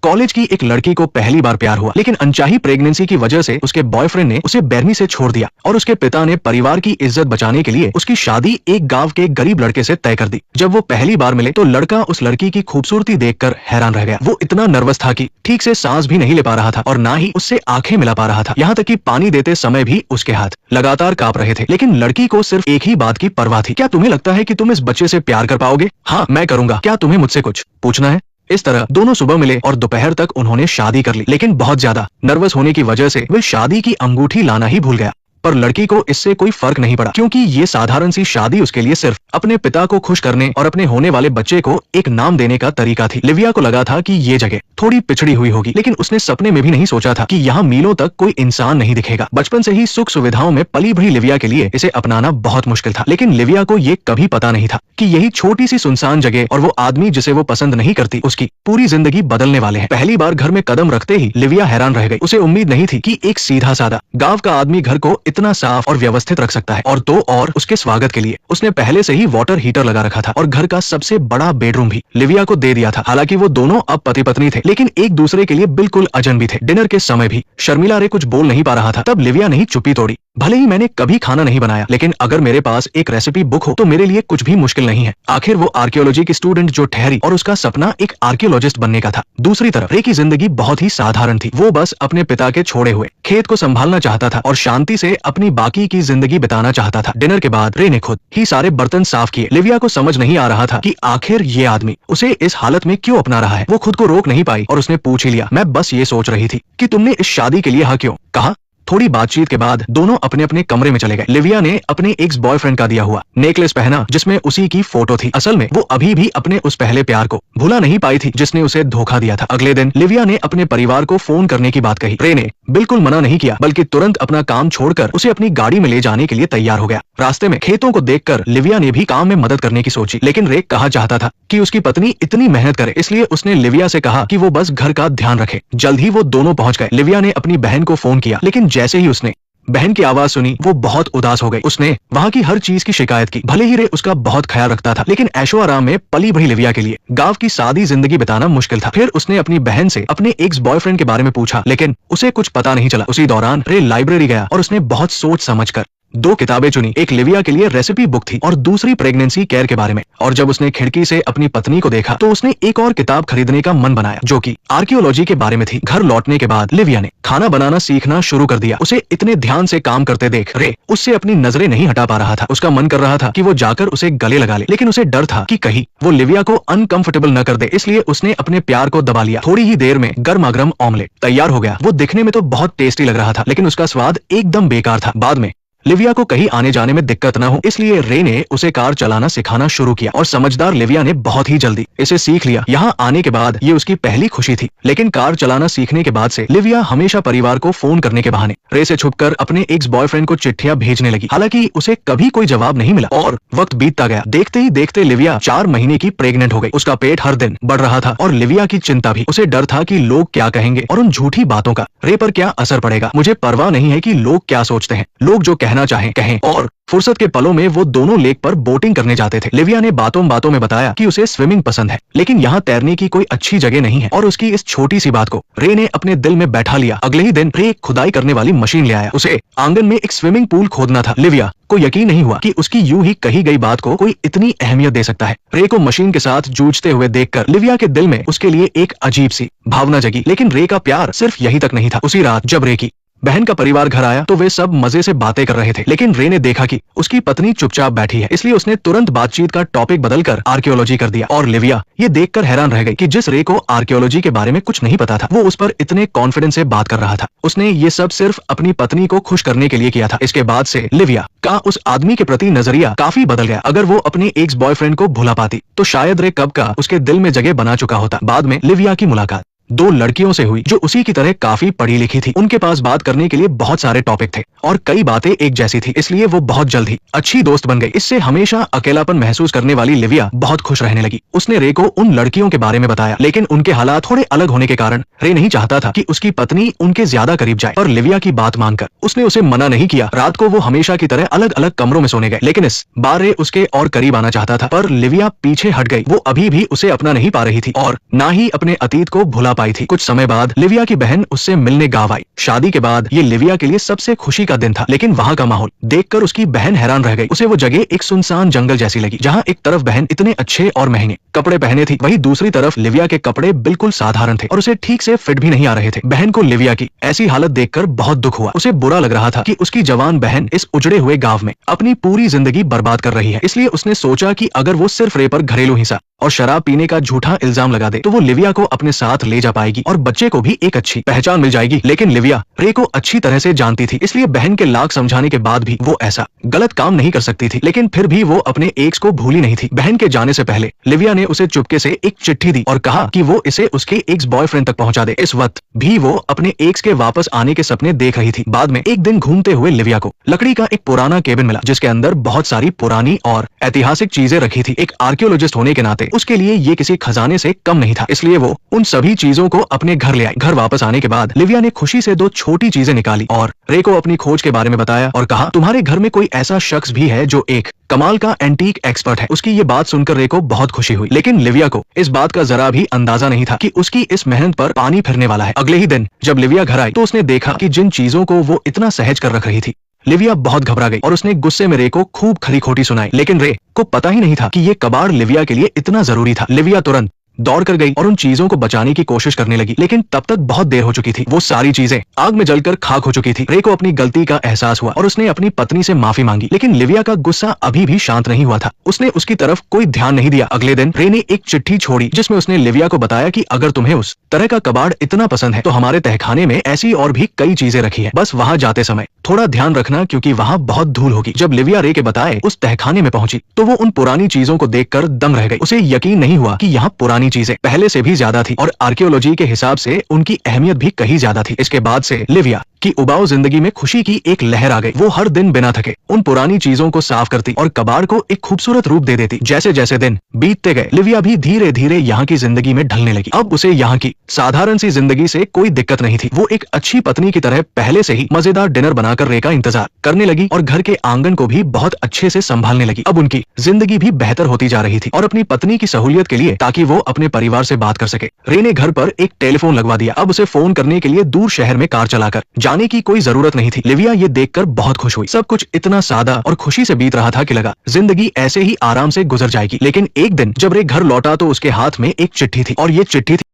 College की एक लड़की को पहली बार प्यार हुआ, लेकिन अनचाही प्रेगनेंसी की वजह से उसके बॉयफ्रेंड ने उसे बेरहमी से छोड़ दिया और उसके पिता ने परिवार की इज्जत बचाने के लिए उसकी शादी एक गांव के गरीब लड़के से तय कर दी। जब वो पहली बार मिले तो लड़का उस लड़की की खूबसूरती देखकर हैरान रह गया। वो इतना नर्वस था कि ठीक से सांस भी नहीं ले पा रहा था और ना ही उससे आंखें मिला पा रहा था। यहाँ तक कि पानी देते समय भी उसके हाथ लगातार कांप रहे थे। लेकिन लड़की को सिर्फ एक ही बात की परवाह थी, क्या तुम्हें लगता है कि तुम इस बच्चे से प्यार कर पाओगे? हाँ, मैं करूंगा। क्या तुम्हें मुझसे कुछ पूछना है? इस तरह दोनों सुबह मिले और दोपहर तक उन्होंने शादी कर ली। लेकिन बहुत ज्यादा नर्वस होने की वजह से वे शादी की अंगूठी लाना ही भूल गया। पर लड़की को इससे कोई फर्क नहीं पड़ा, क्योंकि ये साधारण सी शादी उसके लिए सिर्फ अपने पिता को खुश करने और अपने होने वाले बच्चे को एक नाम देने का तरीका थी। लिविया को लगा था कि ये जगह थोड़ी पिछड़ी हुई होगी, लेकिन उसने सपने में भी नहीं सोचा था कि यहाँ मीलों तक कोई इंसान नहीं दिखेगा। बचपन से ही सुख सुविधाओं में पली भरी लिविया के लिए इसे अपनाना बहुत मुश्किल था। लेकिन लिविया को ये कभी पता नहीं था कि यही छोटी सी सुनसान जगह और वो आदमी जिसे वो पसंद नहीं करती उसकी पूरी जिंदगी बदलने वाले हैं। पहली बार घर में कदम रखते ही लिविया हैरान रह गई। उसे उम्मीद नहीं थी कि एक सीधा साधा गांव का आदमी घर को इतना साफ और व्यवस्थित रख सकता है। और उसके स्वागत के लिए उसने पहले से ही वाटर हीटर लगा रखा था और घर का सबसे बड़ा बेडरूम भी लिविया को दे दिया था। हालांकि वो दोनों अब पति पत्नी थे, लेकिन एक दूसरे के लिए बिल्कुल अजनबी थे। डिनर के समय भी शर्मिला रे कुछ बोल नहीं पा रहा था। तब लिविया ने ही चुप्पी तोड़ी। भले ही मैंने कभी खाना नहीं बनाया, लेकिन अगर मेरे पास एक रेसिपी बुक हो तो मेरे लिए कुछ भी मुश्किल नहीं है। आखिर वो आर्कियोलॉजी की स्टूडेंट जो ठहरी और उसका सपना एक आर्कियोलॉजिस्ट बनने का था। दूसरी तरफ रे की जिंदगी बहुत ही साधारण थी। वो बस अपने पिता के छोड़े हुए खेत को संभालना चाहता था और शांति से अपनी बाकी की जिंदगी बिताना चाहता था। डिनर के बाद रे ने खुद ही सारे बर्तन साफ किए। लिविया को समझ नहीं आ रहा था कि आखिर ये आदमी उसे इस हालत में क्यों अपना रहा है। वो खुद को रोक नहीं पाई और उसने पूछ ही लिया, मैं बस ये सोच रही थी कि तुमने इस शादी के लिए हाँ क्यों कहा। थोड़ी बातचीत के बाद दोनों अपने अपने कमरे में चले गए। लिविया ने अपने एक्स बॉयफ्रेंड का दिया हुआ नेकलेस पहना जिसमें उसी की फोटो थी। असल में वो अभी भी अपने उस पहले प्यार को भुला नहीं पाई थी जिसने उसे धोखा दिया था। अगले दिन लिविया ने अपने परिवार को फोन करने की बात कही। रे ने बिल्कुल मना नहीं किया, बल्कि तुरंत अपना काम छोड़कर उसे अपनी गाड़ी में ले जाने के लिए तैयार हो गया। रास्ते में खेतों को देखकर लिविया ने भी काम में मदद करने की सोची, लेकिन रे कहा चाहता था कि उसकी पत्नी इतनी मेहनत करे, इसलिए उसने लिविया से कहा कि वो बस घर का ध्यान रखे। जल्द ही वो दोनों पहुंच गए। लिविया ने अपनी बहन को फोन किया, लेकिन जैसे ही उसने बहन की आवाज सुनी वो बहुत उदास हो गई। उसने वहाँ की हर चीज की शिकायत की। भले ही रे उसका बहुत ख्याल रखता था, लेकिन ऐशो आराम में पली भरी लिविया के लिए गांव की सादी जिंदगी बिताना मुश्किल था। फिर उसने अपनी बहन से अपने एक्स बॉयफ्रेंड के बारे में पूछा, लेकिन उसे कुछ पता नहीं चला। उसी दौरान रे लाइब्रेरी गया और उसने बहुत सोच समझकर 2 किताबें चुनी। एक लिविया के लिए रेसिपी बुक थी और दूसरी प्रेगनेंसी केयर के बारे में। और जब उसने खिड़की से अपनी पत्नी को देखा तो उसने एक और किताब खरीदने का मन बनाया जो कि आर्कियोलॉजी के बारे में थी। घर लौटने के बाद लिविया ने खाना बनाना सीखना शुरू कर दिया। उसे इतने ध्यान से काम करते देख रे उससे अपनी नजरें नहीं हटा पा रहा था। उसका मन कर रहा था कि वो जाकर उसे गले लगा ले, लेकिन उसे डर था कि कहीं वो लिविया को अनकंफर्टेबल न कर दे, इसलिए उसने अपने प्यार को दबा लिया। थोड़ी ही देर में गर्मागर्म ऑमलेट तैयार हो गया। वो दिखने में तो बहुत टेस्टी लग रहा था, लेकिन उसका स्वाद एकदम बेकार था। बाद में लिविया को कहीं आने जाने में दिक्कत न हो, इसलिए रे ने उसे कार चलाना सिखाना शुरू किया और समझदार लिविया ने बहुत ही जल्दी इसे सीख लिया। यहाँ आने के बाद ये उसकी पहली खुशी थी। लेकिन कार चलाना सीखने के बाद से लिविया हमेशा परिवार को फोन करने के बहाने रे से छुपकर अपने एक्स बॉयफ्रेंड को चिट्ठियां भेजने लगी। हालांकि उसे कभी कोई जवाब नहीं मिला और वक्त बीतता गया। देखते ही देखते लिविया 4 महीने की प्रेग्नेंट हो गई। उसका पेट हर दिन बढ़ रहा था और लिविया की चिंता भी। उसे डर था कि लोग क्या कहेंगे और उन झूठी बातों का रे पर क्या असर पड़ेगा। मुझे परवाह नहीं है कि लोग क्या सोचते हैं, लोग जो कहना चाहें कहें। और फुर्सत के पलों में वो दोनों लेक पर बोटिंग करने जाते थे। लिविया ने बातों बातों में बताया कि उसे स्विमिंग पसंद है, लेकिन यहाँ तैरने की कोई अच्छी जगह नहीं है। और उसकी इस छोटी सी बात को रे ने अपने दिल में बैठा लिया। अगले ही दिन रे एक खुदाई करने वाली मशीन ले आया। उसे आंगन में एक स्विमिंग पूल खोदना था। लिविया को यकीन नहीं हुआ कि उसकी यूं ही कही गई बात को कोई इतनी अहमियत दे सकता है। रे को मशीन के साथ जूझते हुए देखकर लिविया के दिल में उसके लिए एक अजीब सी भावना जगी। लेकिन रे का प्यार सिर्फ यही तक नहीं था। उसी रात जब रे की बहन का परिवार घर आया तो वे सब मजे से बातें कर रहे थे, लेकिन रे ने देखा कि उसकी पत्नी चुपचाप बैठी है, इसलिए उसने तुरंत बातचीत का टॉपिक बदलकर आर्कियोलॉजी कर दिया। और लिविया ये देखकर हैरान रह गई कि जिस रे को आर्कियोलॉजी के बारे में कुछ नहीं पता था, वो उस पर इतने कॉन्फिडेंस से बात कर रहा था। उसने ये सब सिर्फ अपनी पत्नी को खुश करने के लिए किया था। इसके बाद से लिविया का उस आदमी के प्रति नजरिया काफी बदल गया। अगर वो अपने एक्स बॉयफ्रेंड को भुला पाती तो शायद रे कब का उसके दिल में जगह बना चुका होता। बाद में लिविया की मुलाकात 2 लड़कियों से हुई जो उसी की तरह काफी पढ़ी लिखी थी। उनके पास बात करने के लिए बहुत सारे टॉपिक थे और कई बातें एक जैसी थी, इसलिए वो बहुत जल्द ही अच्छी दोस्त बन गई। इससे हमेशा अकेलापन महसूस करने वाली लिविया बहुत खुश रहने लगी। उसने रे को उन लड़कियों के बारे में बताया, लेकिन उनके हालात थोड़े अलग होने के कारण रे नहीं चाहता था कि उसकी पत्नी उनके ज्यादा करीब जाए। और लिविया की बात मानकर उसने उसे मना नहीं किया। रात को वो हमेशा की तरह अलग अलग कमरों में सोने गए, लेकिन इस बार रे उसके और करीब आना चाहता था। पर लिविया पीछे हट गई। वो अभी भी उसे अपना नहीं पा रही थी और ना ही अपने अतीत को भुला पाई थी। कुछ समय बाद लिविया की बहन उससे मिलने गाँव आई। शादी के बाद ये लिविया के लिए सबसे खुशी का दिन था, लेकिन वहाँ का माहौल देखकर उसकी बहन हैरान रह गई। उसे वो जगह एक सुनसान जंगल जैसी लगी, जहाँ एक तरफ बहन इतने अच्छे और महंगे कपड़े पहने थी, वहीं दूसरी तरफ लिविया के कपड़े बिल्कुल साधारण थे और उसे ठीक से फिट भी नहीं आ रहे थे। बहन को लिविया की ऐसी हालत देखकर बहुत दुख हुआ। उसे बुरा लग रहा था कि उसकी जवान बहन इस उजड़े हुए गांव में अपनी पूरी जिंदगी बर्बाद कर रही है। इसलिए उसने सोचा कि अगर वो सिर्फ रे पर घरेलू हिंसा और शराब पीने का झूठा इल्जाम लगा दे तो वो लिविया को अपने साथ ले जा पाएगी और बच्चे को भी एक अच्छी पहचान मिल जाएगी। लेकिन लिविया रे को अच्छी तरह से जानती थी, इसलिए बहन के लाख समझाने के बाद भी वो ऐसा गलत काम नहीं कर सकती थी। लेकिन फिर भी वो अपने एक्स को भूली नहीं थी। बहन के जाने से पहले लिविया ने उसे चुपके से एक चिट्ठी दी और कहा कि वो इसे उसके एक्स बॉयफ्रेंड तक पहुंचा दे। इस वक्त भी वो अपने एक्स के वापस आने के सपने देख रही थी। बाद में एक दिन घूमते हुए लिविया को लकड़ी का एक पुराना केबिन मिला, जिसके अंदर बहुत सारी पुरानी और ऐतिहासिक चीजें रखी थी। एक आर्कियोलॉजिस्ट होने के नाते उसके लिए ये किसी खजाने से कम नहीं था, इसलिए वो उन सभी चीजों को अपने घर ले आई। घर वापस आने के बाद लिविया ने खुशी से दो छोटी चीजें निकाली और रे को अपनी खोज के बारे में बताया और कहा, तुम्हारे घर में कोई ऐसा शख्स भी है जो एक कमाल का एंटीक एक्सपर्ट है। उसकी ये बात सुनकर रे को बहुत खुशी हुई, लेकिन लिविया को इस बात का जरा भी अंदाजा नहीं था कि उसकी इस मेहनत पर पानी फिरने वाला है। अगले ही दिन जब लिविया घर आई तो उसने देखा कि जिन चीजों को वो इतना सहज कर रख रही थी, लिविया बहुत घबरा गई और उसने गुस्से में रे को खूब खरी खोटी सुनाई। लेकिन रे को पता ही नहीं था कि ये कबाड़ लिविया के लिए इतना जरूरी था। लिविया तुरंत दौड़ कर गई और उन चीजों को बचाने की कोशिश करने लगी, लेकिन तब तक बहुत देर हो चुकी थी। वो सारी चीजें आग में जलकर खाक हो चुकी थी। रे को अपनी गलती का एहसास हुआ और उसने अपनी पत्नी से माफी मांगी, लेकिन लिविया का गुस्सा अभी भी शांत नहीं हुआ था। उसने उसकी तरफ कोई ध्यान नहीं दिया। अगले दिन रे ने एक चिट्ठी छोड़ी जिसमें उसने लिविया को बताया कि अगर तुम्हें उस तरह का कबाड़ इतना पसंद है तो हमारे तहखाने में ऐसी और भी कई चीजें रखी है, बस वहाँ जाते समय थोड़ा ध्यान रखना क्योंकि वहाँ बहुत धूल होगी। जब लिविया रे के बताए उस तहखाने में पहुंची तो वो उन पुरानी चीजों को देखकर दंग रह गई। उसे यकीन नहीं हुआ कि यहाँ पुरानी चीजें पहले से भी ज्यादा थी और आर्कियोलॉजी के हिसाब से उनकी अहमियत भी कहीं ज्यादा थी। इसके बाद से लिविया की उबाऊ जिंदगी में खुशी की एक लहर आ गई। वो हर दिन बिना थके उन पुरानी चीजों को साफ करती और कबाड़ को एक खूबसूरत रूप दे देती। जैसे जैसे दिन बीतते गए लिविया भी धीरे धीरे यहाँ की जिंदगी में ढलने लगी। अब उसे यहाँ की साधारण सी जिंदगी से कोई दिक्कत नहीं थी। वो एक अच्छी पत्नी की तरह पहले से ही मजेदार डिनर बनाकर रे का इंतजार करने लगी और घर के आंगन को भी बहुत अच्छे से संभालने लगी। अब उनकी जिंदगी भी बेहतर होती जा रही थी और अपनी पत्नी की सहूलियत के लिए ताकि वो अपने परिवार से बात कर सके, रे ने घर पर एक टेलीफोन लगवा दिया। अब उसे फोन करने के लिए दूर शहर में कार चलाकर जाने की कोई जरूरत नहीं थी। लिविया ये देखकर बहुत खुश हुई। सब कुछ इतना सादा और खुशी से बीत रहा था कि लगा जिंदगी ऐसे ही आराम से गुजर जाएगी। लेकिन एक दिन जब रे घर लौटा तो उसके हाथ में एक चिट्ठी थी और ये चिट्ठी थी